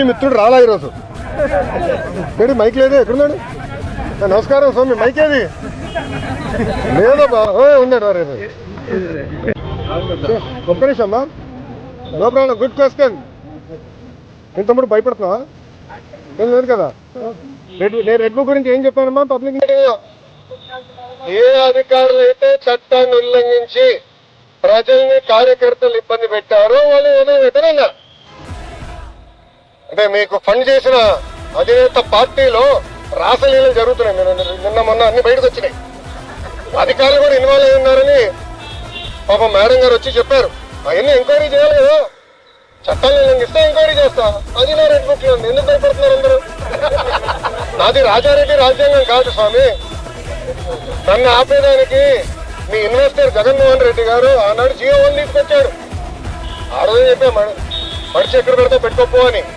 మిత్రుడు రాలా ఈరోజు ఏంటి మైక్ లేదు ఎక్కడున్నాడు? నమస్కారం స్వామి, మైక్ ఏది లేదమ్మా. ఉన్నాడు రేపు ఒక్క నిమిషం అమ్మా. No problem, good question. నేను తమ్ముడు భయపడుతున్నావా? ఏం లేదు కదా. నేను రెడ్ బుక్ గురించి ఏం చెప్పానమ్మా పబ్లిక్ మీటింగ్? ఏ అధికారులు అయితే చట్టాన్ని ఉల్లంఘించి ప్రజల్ని కార్యకర్తలు ఇబ్బంది పెట్టారో వాళ్ళు వదిలిపెట్టారన్నా. అంటే మీకు ఫండ్ చేసిన అధినేత పార్టీలో రాసలీలలు జరుగుతున్నాయి. నిన్న మొన్న అన్ని బయటకు వచ్చినాయి. అధికారులు కూడా ఇన్వాల్వ్ అయి ఉన్నారని పాపం మేడం గారు వచ్చి చెప్పారు. అవన్నీ ఎంక్వైరీ చేయాలి కదా. చట్టాన్ని ఉల్లంఘిస్తే ఎంక్వైరీ చేస్తా. అది నా రెడ్ బుక్ లో ఉంది. ఎందుకు భయపడుతున్నారు అందరూ? నాది రాజారెడ్డి రాజ్యాంగం కాదు స్వామి. నన్ను ఆపేదానికి మీ ఇన్వెస్టర్ జగన్మోహన్ రెడ్డి గారు ఆనాడు జియో 1 తీసుకొచ్చాడు. ఆ రోజు చెప్పా మడిచి ఎక్కడ పెడితే పెట్టుకోపో అని.